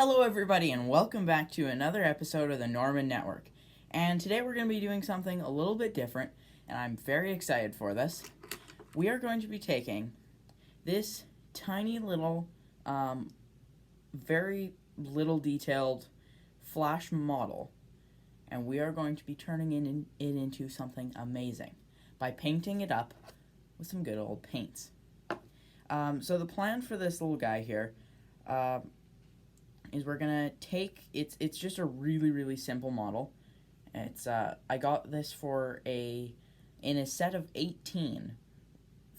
Hello, everybody, and welcome back to another episode of the Norman Network. And today we're going to be doing something a little bit different, and I'm very excited for this. We are going to be taking this tiny little, very little detailed Flash model, and we are going to be turning it into something amazing by painting it up with some good old paints. So the plan for this little guy here, is we're gonna take it's just a really simple model. It's I got this in a set of 18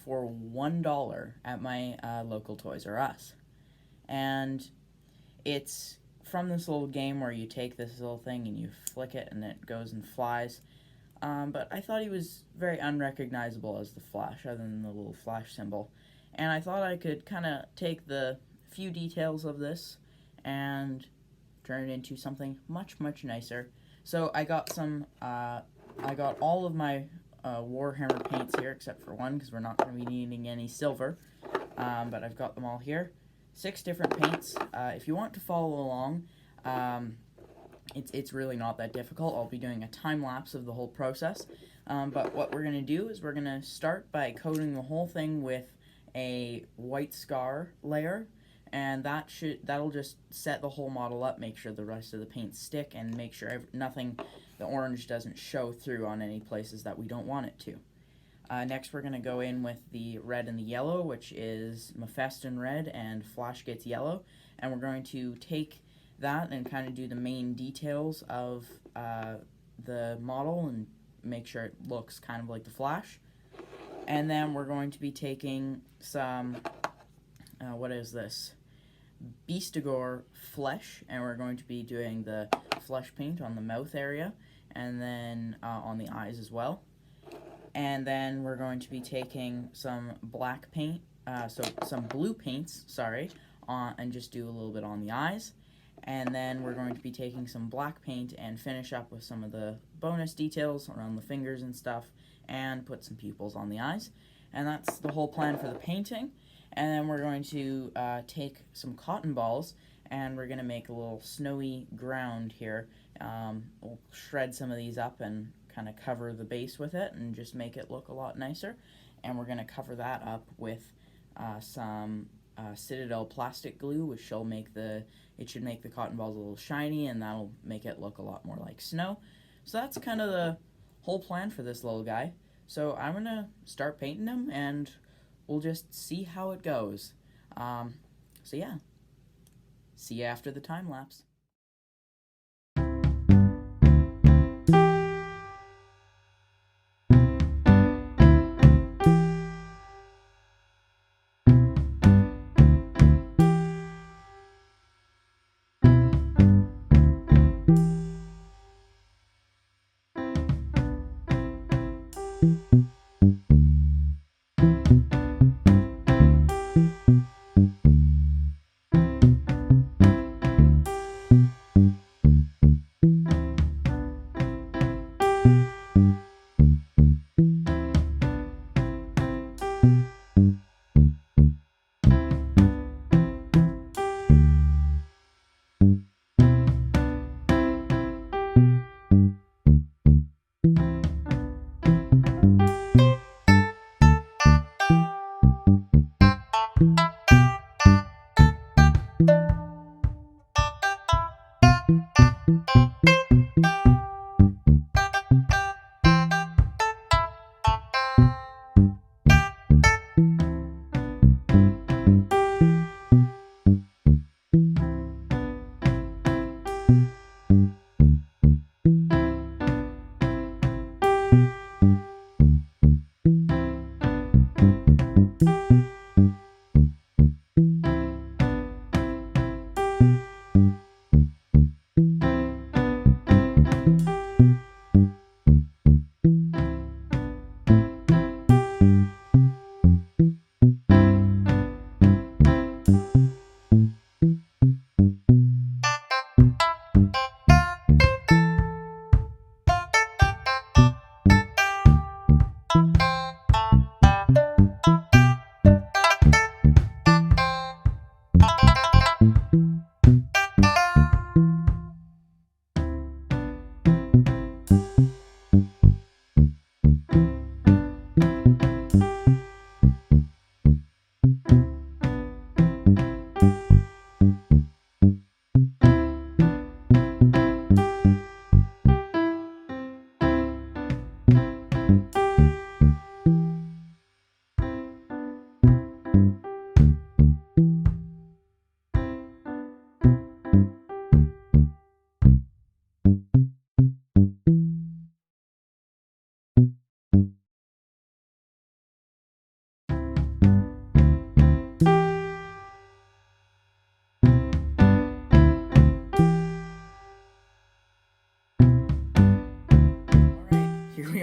for $1 at my local Toys R Us, and it's from this little game where you take this little thing and you flick it and it goes and flies. But I thought he was very unrecognizable as the Flash, other than the little Flash symbol, and I thought I could kind of take the few details of this and turn it into something much nicer. So I got all of my Warhammer paints here, except for one, because we're not going to be needing any silver. But I've got them all here. 6 different paints. If you want to follow along, it's really not that difficult. I'll be doing a time lapse of the whole process. But what we're going to do is we're going to start by coating the whole thing with a white scar layer, and that'll just set the whole model up, make sure the rest of the paints stick, and make sure the orange doesn't show through on any places that we don't want it to. Next, we're going to go in with the red and the yellow, which is Mephiston red and Flash gets yellow, and we're going to take that and kind of do the main details of the model and make sure it looks kind of like the Flash. And then we're going to be taking some, what is this? Beastigore flesh, and we're going to be doing the flesh paint on the mouth area, and then on the eyes as well. And then we're going to be taking some black paint, some blue paints, and just do a little bit on the eyes. And then we're going to be taking some black paint and finish up with some of the bonus details around the fingers and stuff, and put some pupils on the eyes. And that's the whole plan for the painting. And then we're going to take some cotton balls, and we're going to make a little snowy ground here. We'll shred some of these up and kind of cover the base with it and just make it look a lot nicer. And we're going to cover that up with some Citadel plastic glue, which should make the cotton balls a little shiny, and that'll make it look a lot more like snow. So that's kind of the whole plan for this little guy. So I'm going to start painting him, and we'll just see how it goes. So yeah, see you after the time lapse.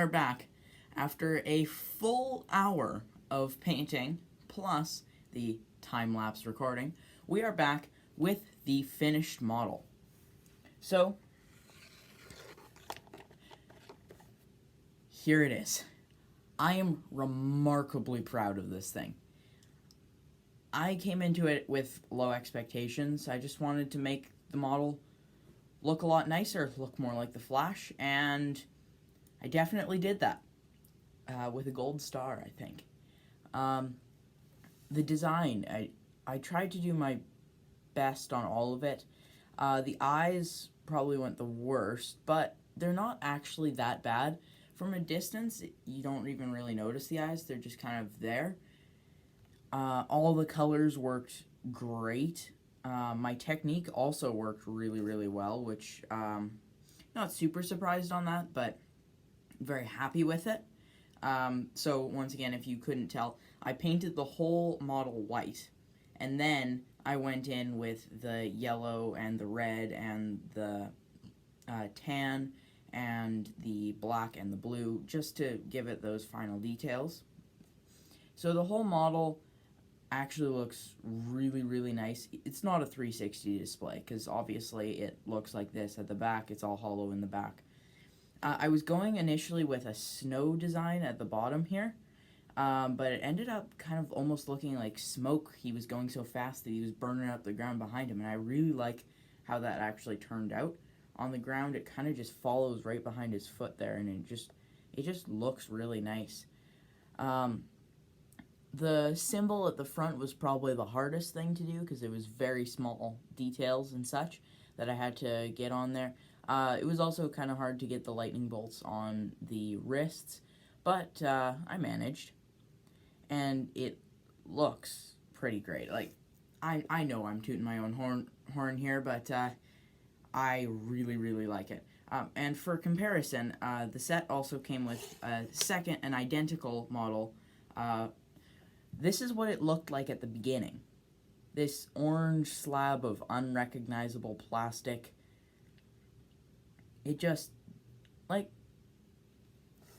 are back after a full hour of painting plus the time-lapse recording. We are back with the finished model. So, here it is. I am remarkably proud of this thing. I came into it with low expectations. I just wanted to make the model look a lot nicer, look more like the Flash, and I definitely did that with a gold star, I think. The design, I tried to do my best on all of it. The eyes probably went the worst, but they're not actually that bad. From a distance, you don't even really notice the eyes. They're just kind of there. All the colors worked great. My technique also worked really, really well, which, not super surprised on that, but very happy with it. So, once again, if you couldn't tell, I painted the whole model white, and then I went in with the yellow and the red and the tan and the black and the blue, just to give it those final details. So the whole model actually looks really, really nice. It's not a 360 display, because obviously it looks like this at the back. It's all hollow in the back. I was going initially with a snow design at the bottom here, but it ended up kind of almost looking like smoke. He was going so fast that he was burning up the ground behind him, and I really like how that actually turned out. On the ground, it kind of just follows right behind his foot there, and it just looks really nice. The symbol at the front was probably the hardest thing to do, because it was very small details and such that I had to get on there. It was also kind of hard to get the lightning bolts on the wrists, but I managed, and it looks pretty great. Like, I know I'm tooting my own horn here, but I really, really like it. And for comparison, the set also came with an identical model. This is what it looked like at the beginning. This orange slab of unrecognizable plastic. It just, like,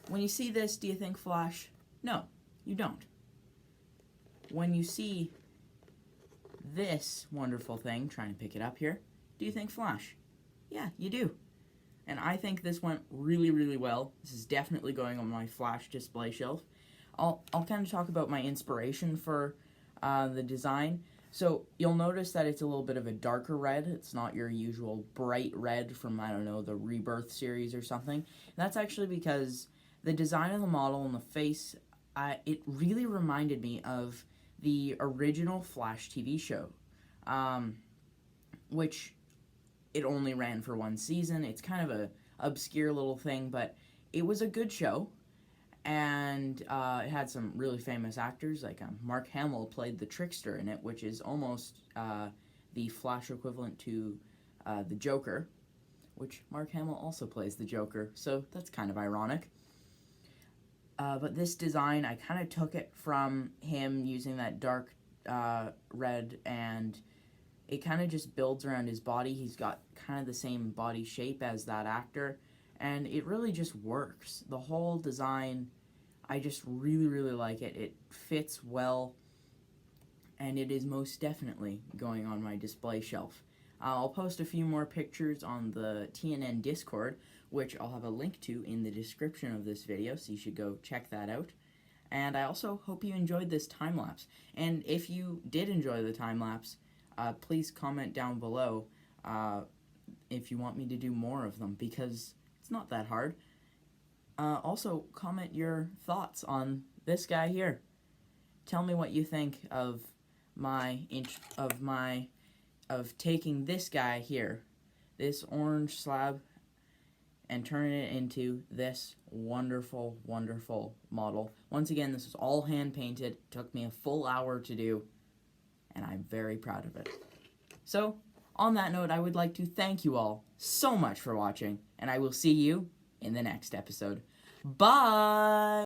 when you see this, do you think Flash? No, you don't. When you see this wonderful thing, trying to pick it up here, do you think Flash? Yeah, you do. And I think this went really, really well. This is definitely going on my Flash display shelf. I'll kind of talk about my inspiration for the design. So you'll notice that it's a little bit of a darker red. It's not your usual bright red from, I don't know, the Rebirth series or something. And that's actually because the design of the model and the face, it really reminded me of the original Flash TV show, which it only ran for one season. It's kind of a obscure little thing, but it was a good show. And it had some really famous actors, like Mark Hamill played the Trickster in it, which is almost the Flash equivalent to the Joker, which Mark Hamill also plays the Joker, so that's kind of ironic. But this design, I kind of took it from him using that dark red, and it kind of just builds around his body. He's got kind of the same body shape as that actor, and it really just works. The whole design, I just really, really like it. It fits well, and it is most definitely going on my display shelf. I'll post a few more pictures on the TNN Discord, which I'll have a link to in the description of this video, so you should go check that out. And I also hope you enjoyed this time-lapse. And if you did enjoy the time-lapse, please comment down below if you want me to do more of them, because it's not that hard. Also, comment your thoughts on this guy here. Tell me what you think of taking this guy here, this orange slab, and turning it into this wonderful, wonderful model. Once again, this was all hand painted. It took me a full hour to do, and I'm very proud of it. So, on that note, I would like to thank you all so much for watching, and I will see you in the next episode. Bye!